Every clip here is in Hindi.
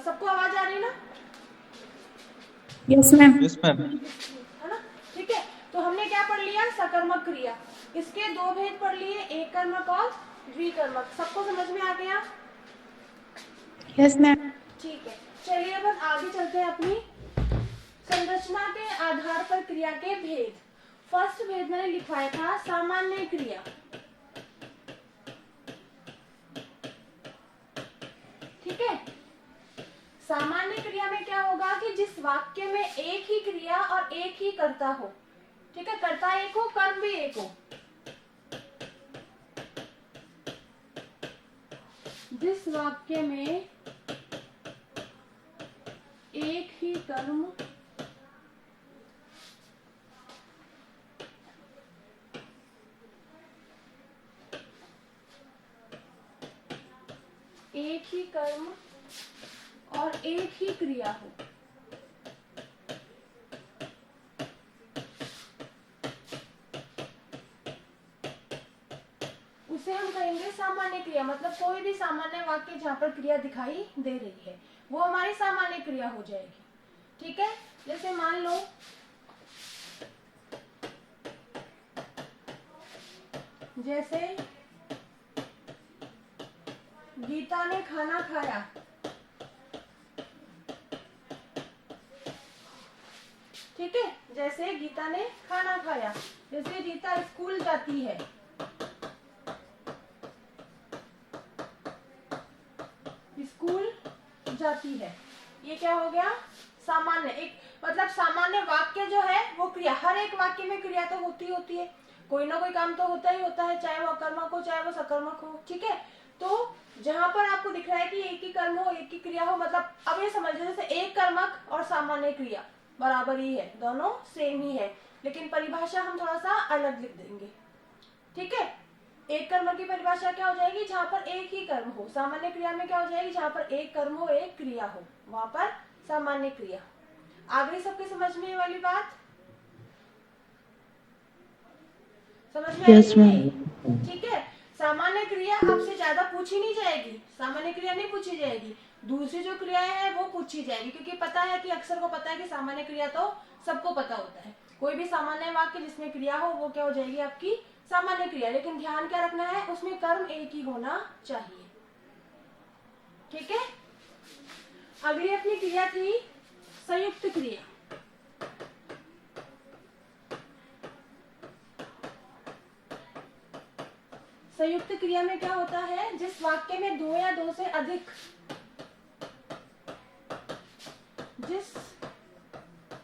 सबको आवाज आ रही ना? Yes ma'am. Yes ma'am. है ना? ठीक है, तो हमने क्या पढ़ लिया? सकर्मक क्रिया। इसके दो भेद पढ़ लिए, एक कर्मक और द्विकर्मक। सबको समझ में आ गया? Yes ma'am. ठीक है, चलिए अब आगे चलते हैं अपनी संरचना के आधार पर क्रिया के भेद। फर्स्ट भेद मैंने लिखवाया था सामान्य क्रिया। ठीक है, सामान्य क्रिया में क्या होगा कि जिस वाक्य में एक ही क्रिया और एक ही कर्ता हो। ठीक है, कर्ता एक हो, कर्म भी एक हो। जिस वाक्य में एक ही कर्म एक ही कर्म और एक ही क्रिया हो, उसे हम कहेंगे सामान्य क्रिया। मतलब कोई भी सामान्य वाक्य जहाँ पर क्रिया दिखाई दे रही है वो हमारी सामान्य क्रिया हो जाएगी। ठीक है, जैसे मान लो जैसे गीता ने खाना खाया। ठीक है, जैसे गीता ने खाना खाया। जैसे गीता स्कूल जाती है। स्कूल जाती है, ये क्या हो गया? सामान्य। एक मतलब सामान्य वाक्य जो है वो क्रिया, हर एक वाक्य में क्रिया तो होती है, कोई ना कोई काम तो होता ही होता है, चाहे वो अकर्मक हो चाहे वो सकर्मक हो। ठीक है, तो जहां पर आपको दिख रहा है कि एक ही कर्म हो एक ही क्रिया हो, मतलब अब ये समझ लीजिए जैसे एक कर्मक और सामान्य क्रिया बराबर ही है, दोनों सेम ही है, लेकिन परिभाषा हम थोड़ा सा अलग लिख देंगे। ठीक है, एक कर्म की परिभाषा क्या हो जाएगी? जहां पर एक ही कर्म हो। सामान्य क्रिया में क्या हो जाएगी? जहां पर एक कर्म हो एक क्रिया हो, वहां पर सामान्य क्रिया। आ गई सबके समझ में ये वाली बात? समझ में आई यस कि मैम। नहीं? ठीक है, सामान्य क्रिया आपसे ज्यादा पूछी नहीं जाएगी, सामान्य क्रिया नहीं पूछी जाएगी। दूसरी जो क्रियाएं हैं वो पूछी जाएगी, क्योंकि पता है कि अक्सर को पता है कि सामान्य क्रिया तो सबको पता होता है। कोई भी सामान्य वाक्य जिसमें क्रिया हो वो क्या हो जाएगी? आपकी सामान्य क्रिया। लेकिन ध्यान क्या रखना है? उसमें कर्म एक ही होना चाहिए। ठीक है, अगली अपनी क्रिया थी संयुक्त क्रिया। संयुक्त क्रिया में क्या होता है? जिस वाक्य में दो या दो से अधिक, जिस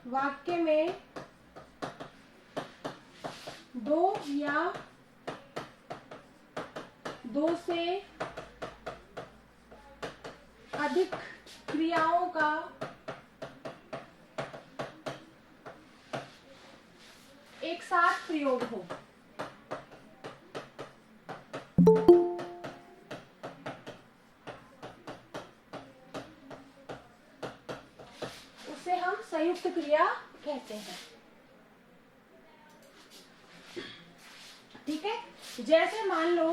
वाक्य में दो या दो से अधिक क्रियाओं का एक साथ प्रयोग हो, उसे हम संयुक्त क्रिया कहते हैं। ठीक है, जैसे मान लो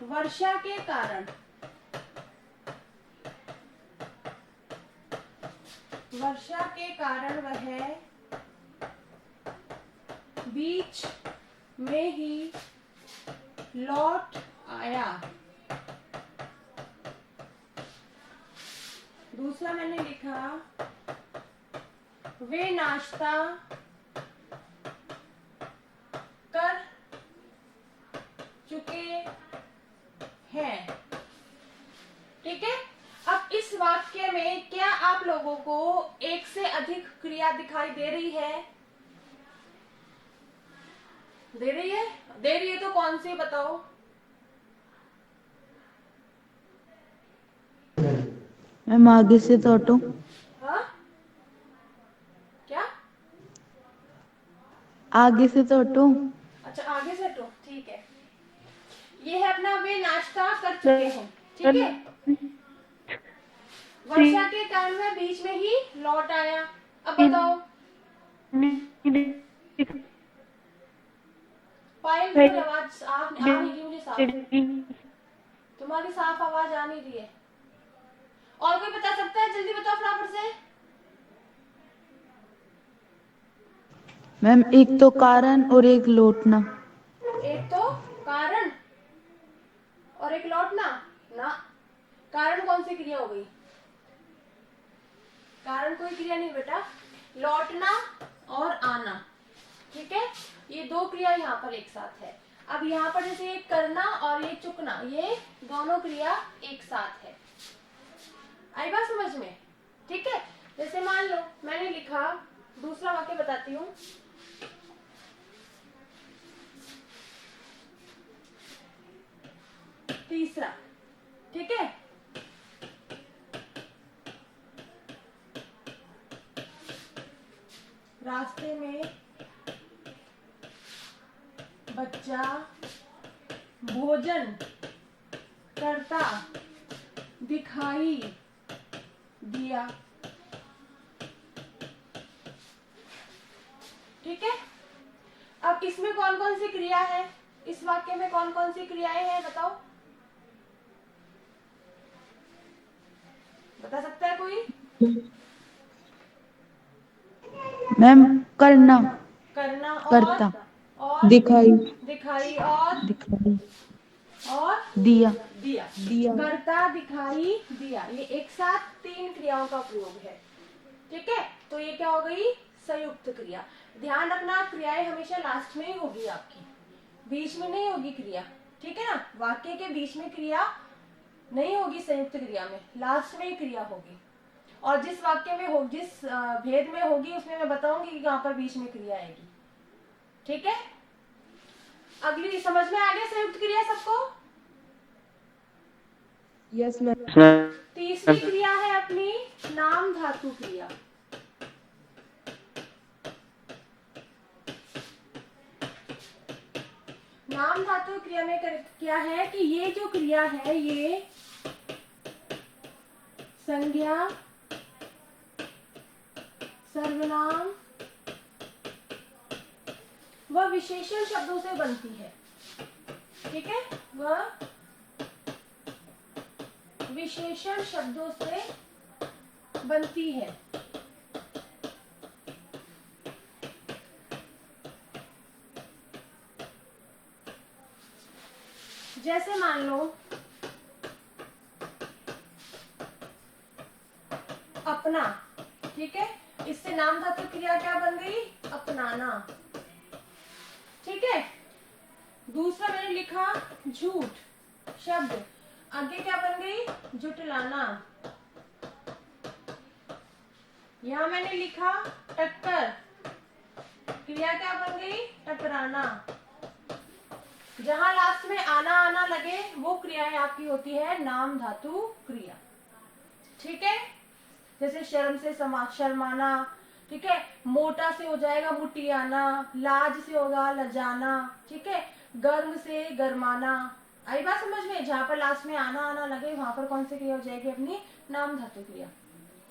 वर्षा के कारण, वर्षा के कारण वह बीच में ही लौट आया। दूसरा मैंने लिखा वे नाश्ता कर चुके हैं। ठीक है, अब इस वाक्य में क्या आप लोगों को एक से अधिक क्रिया दिखाई दे रही है? दे रही है? दे रही है तो कौन सी बताओ? मैम आगे से तो हटो। हाँ, क्या? आगे से तो हटो। अच्छा, आगे से तो ठीक है। ये है अपना वे नाश्ता कर चुके हैं। ठीक है, वर्षा के कारण वह बीच में ही लौट आया। अब बताओ, पायल की आवाज आ नहीं रही मुझे साफ। तुम्हारी साफ आवाज आ नहीं रही है। और कोई बता सकता है? जल्दी बताओ फटाफट से। मैम एक तो कारण और एक लौटना। एक तो कारण और एक लौटना ना। कारण कौन सी क्रिया हो गई? कारण कोई क्रिया नहीं बेटा, लौटना और आना। ठीक है, ये दो क्रिया यहाँ पर एक साथ है। अब यहाँ पर जैसे ये करना और ये चुकना, ये दोनों क्रिया एक साथ है। आई बात समझ में? ठीक है, जैसे मान लो मैंने लिखा, दूसरा वाक्य बताती हूँ। तीसरा, ठीक है, रास्ते में बच्चा भोजन करता दिखाई दिया। ठीक है, अब इसमें कौन कौन सी क्रिया है? इस वाक्य में कौन कौन सी क्रियाएं हैं बताओ, बता सकता है कोई? मैम करना, करना करता, और दिखाई, दिखाई दिखाई, और दिया, दिया। दिया। करता, दिखाई, दिया, ये एक साथ तीन क्रियाओं का प्रयोग है। ठीक है, तो ये क्या हो गई? संयुक्त क्रिया। ध्यान रखना, क्रियाएं हमेशा लास्ट में ही होगी आपकी, बीच में नहीं होगी क्रिया। ठीक है ना, वाक्य के बीच में क्रिया नहीं होगी, संयुक्त क्रिया में लास्ट में ही क्रिया होगी। और जिस वाक्य में हो, जिस भेद में होगी, उसमें मैं बताऊंगी कि कहाँ पर बीच में क्रिया आएगी। ठीक है, अगली समझ में आ गया संयुक्त क्रिया सबको? Yes ma'am. तीसरी क्रिया है अपनी नाम धातु क्रिया। नाम धातु क्रिया में क्या है कि ये जो क्रिया है, ये संज्ञा, सर्वनाम व विशेषण शब्दों से बनती है। ठीक है, वह विशेषण शब्दों से बनती है। जैसे मान लो अपना, ठीक है, इससे नाम धातु क्रिया क्या बन गई? अपनाना। ठीक है, दूसरा मैंने लिखा झूठ शब्द, आगे क्या बन गई? जुटलाना। यहां मैंने लिखा टक्कर, क्रिया क्या बन गई? टकराना। जहां लास्ट में आना आना लगे वो क्रियाएं आपकी होती है नाम धातु क्रिया। ठीक है, जैसे शर्म से शर्माना, ठीक है, मोटा से हो जाएगा मुटियाना, लाज से होगा लजाना, ठीक है, गर्म से गरमाना। आई बात समझ में? जहां पर लास्ट में आना आना लगे वहां पर कौन सी क्रिया हो जाएगी? अपनी नाम धातु क्रिया।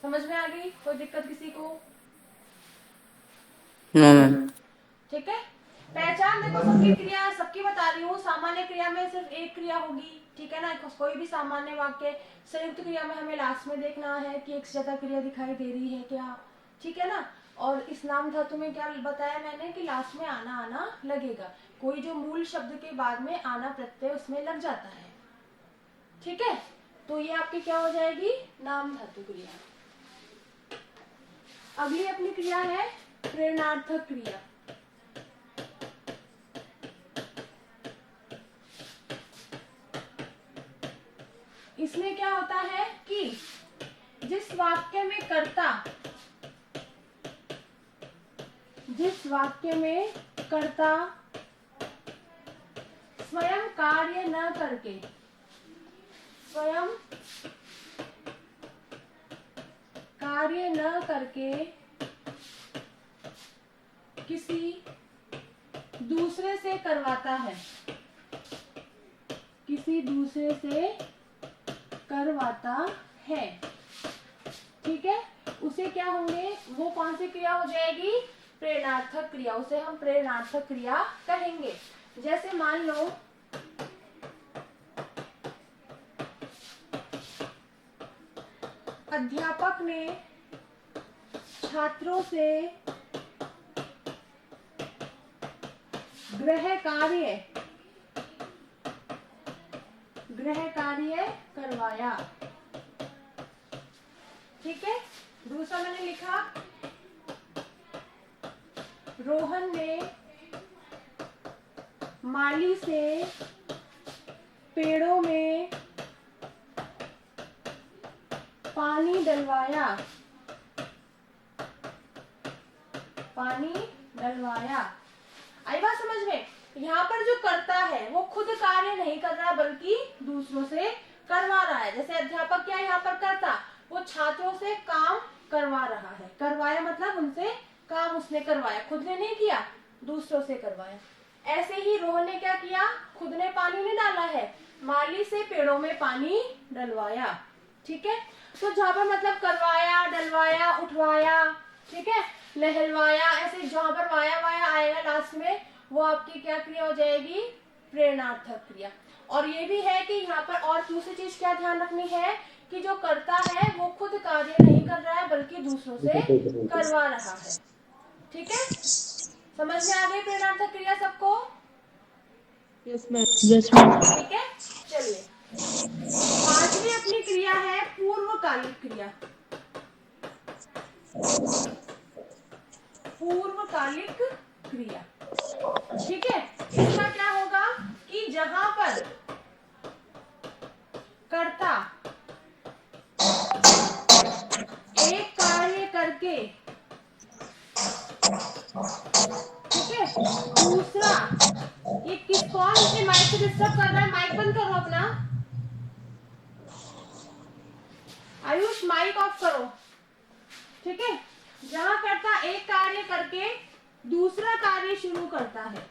समझ में आ गई? कोई दिक्कत किसी को? ठीक है, पहचान देखो सबकी क्रिया, सबकी बता रही हूँ। सामान्य क्रिया में सिर्फ एक क्रिया होगी, ठीक है ना, कोई भी सामान्य वाक्य। संयुक्त क्रिया में हमें लास्ट में देखना है कि एक से ज्यादा क्रिया दिखाई दे रही है क्या, ठीक है ना। और इस नाम धातु में क्या बताया मैंने कि लास्ट में आना आना लगेगा, कोई जो मूल शब्द के बाद में आना प्रत्यय उसमें लग जाता है। ठीक है, तो ये आपकी क्या हो जाएगी? नाम धातु क्रिया। अगली अपनी क्रिया है प्रेरणार्थक क्रिया। इसमें क्या होता है कि जिस वाक्य में कर्ता स्वयं कार्य न करके, किसी दूसरे से करवाता है, ठीक है, उसे क्या होंगे? वो कौन सी क्रिया हो जाएगी? प्रेरणार्थक क्रिया। उसे हम प्रेरणार्थक क्रिया कहेंगे। जैसे मान लो अध्यापक ने छात्रों से गृह कार्य करवाया। ठीक है, दूसरा मैंने लिखा रोहन ने माली से पेड़ों में पानी डलवाया। आई बात समझ में? यहाँ पर जो करता है वो खुद कार्य नहीं कर रहा बल्कि दूसरों से करवा रहा है। जैसे अध्यापक क्या यहाँ पर करता, वो छात्रों से काम करवा रहा है। करवाया मतलब उनसे काम उसने करवाया, खुद ने नहीं किया, दूसरों से करवाया। ऐसे ही रोहन ने क्या किया, खुद ने पानी नहीं डाला है, माली से पेड़ों में पानी डलवाया। ठीक है, तो जहाँ पर मतलब करवाया, डलवाया, उठवाया, ठीक है, नहलवाया, ऐसे जहाँ पर वाया आएगा लास्ट में वो आपकी क्या क्रिया हो जाएगी, प्रेरणार्थक क्रिया। और ये भी है कि यहाँ पर और दूसरी चीज क्या ध्यान रखनी है कि जो करता है वो खुद कार्य नहीं कर रहा है बल्कि दूसरों से करवा रहा है। ठीक है, समझ में आ गई प्रेरणार्थक क्रिया सबको? Yes ma'am. ठीक है, चलिए पांचवी अपनी क्रिया है पूर्वकालिक क्रिया। पूर्वकालिक क्रिया, ठीक है, इसका क्या होगा कि जहां पर कर्ता एक कार्य करके, ठीक है, दूसरा, ये कौन मुझे माइक से डिस्टर्ब कर रहा है? माइक बंद करो अपना, आयुष माइक ऑफ करो। ठीक है, जहां कर्ता एक कार्य करके दूसरा कार्य शुरू करता है,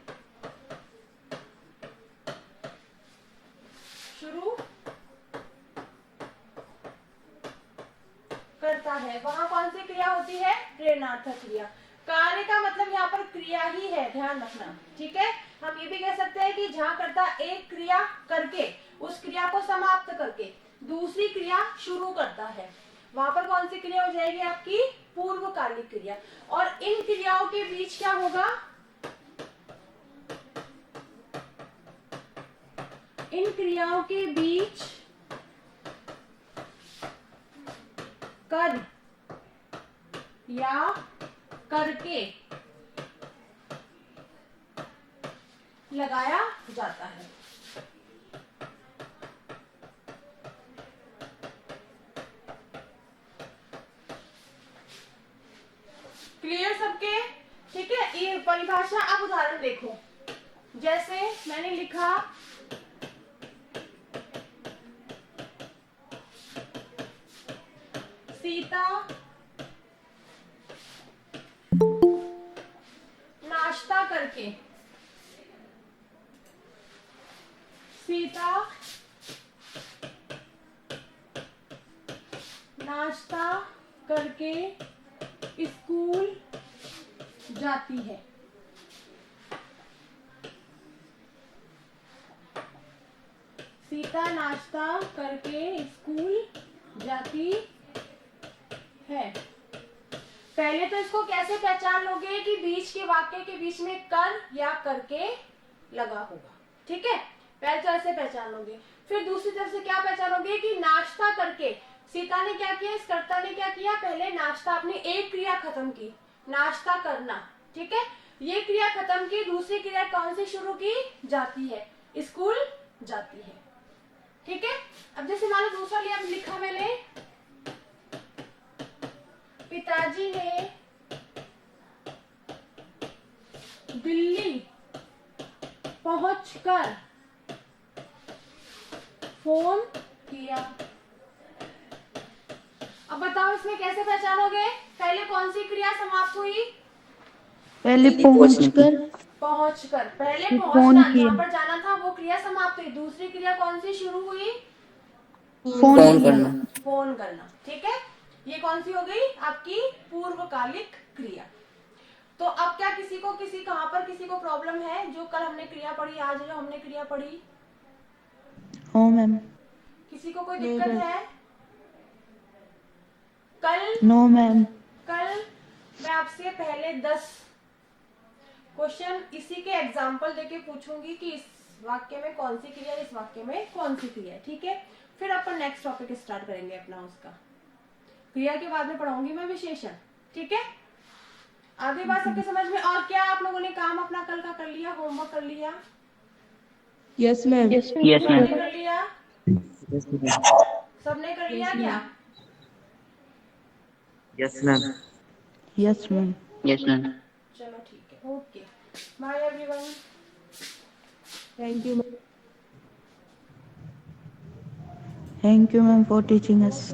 वहां कौन सी क्रिया होती है, प्रेरणार्थक क्रिया। कार्य का मतलब यहाँ पर क्रिया ही है, ध्यान रखना। ठीक है, हम ये भी कह सकते हैं कि जहां कर्ता एक क्रिया करके उस क्रिया को समाप्त करके दूसरी क्रिया शुरू करता है, वहां पर कौन सी क्रिया हो जाएगी आपकी, पूर्वकालिक क्रिया। और इन क्रियाओं के बीच क्या होगा, इन क्रियाओं के बीच कर या करके लगाया जाता है। क्लियर सबके? ठीक है, ये परिभाषा। अब उदाहरण देखो, जैसे मैंने लिखा सीता नाश्ता करके, सीता नाश्ता करके स्कूल जाती है। सीता नाश्ता करके स्कूल जाती है। पहले तो इसको कैसे पहचान लोगे कि बीच के वाक्य के बीच में कर या करके लगा होगा। ठीक है, पहले तो ऐसे पहचान लोगे। फिर दूसरी तरफ से क्या पहचानोगे कि नाश्ता करके सीता ने क्या किया, इस कर्ता ने क्या किया, पहले नाश्ता, अपनी एक क्रिया खत्म की, नाश्ता करना। ठीक है, ये क्रिया खत्म की, दूसरी क्रिया कौन सी शुरू की, जाती है, स्कूल जाती है। ठीक है, अब जैसे मान लो दूसरा लिया, लिखा मैंने पिताजी ने दिल्ली पहुंचकर फोन किया। अब बताओ इसमें कैसे पहचानोगे, पहले कौन सी क्रिया समाप्त हुई, पहले पहुंचकर, पहले फोन पहुंचना, किया, जहां पर जाना था वो क्रिया समाप्त हुई, दूसरी क्रिया कौन सी शुरू हुई, फोन करना। फोन करना। ठीक है, ये कौन सी हो गई आपकी पूर्वकालिक क्रिया। तो अब क्या किसी कहां पर किसी को प्रॉब्लम है, जो कल हमने क्रिया पढ़ी, आज जो हमने क्रिया पढ़ी, हाँ मैम। किसी को कोई दिक्कत है? कल नो मैम। कल मैं आपसे पहले 10 क्वेश्चन इसी के एग्जाम्पल देके पूछूंगी कि इस वाक्य में कौन सी क्रिया, इस वाक्य में कौन सी क्रिया है, ठीक है। फिर अपन नेक्स्ट टॉपिक स्टार्ट करेंगे अपना उसका। क्रिया के बाद में पढ़ाऊंगी मैं विशेषण, ठीक है। आगे बात सबके समझ में। और क्या आप लोगों ने काम अपना कल का कर लिया, होमवर्क कर लिया? Yes ma'am. यस सबने मैम। कर लिया? सबने कर लिया क्या? Yes ma'am. Yes ma'am. Yes ma'am. चलो ठीक है, okay, bye everyone. Thank you ma'am. Thank you ma'am for teaching us.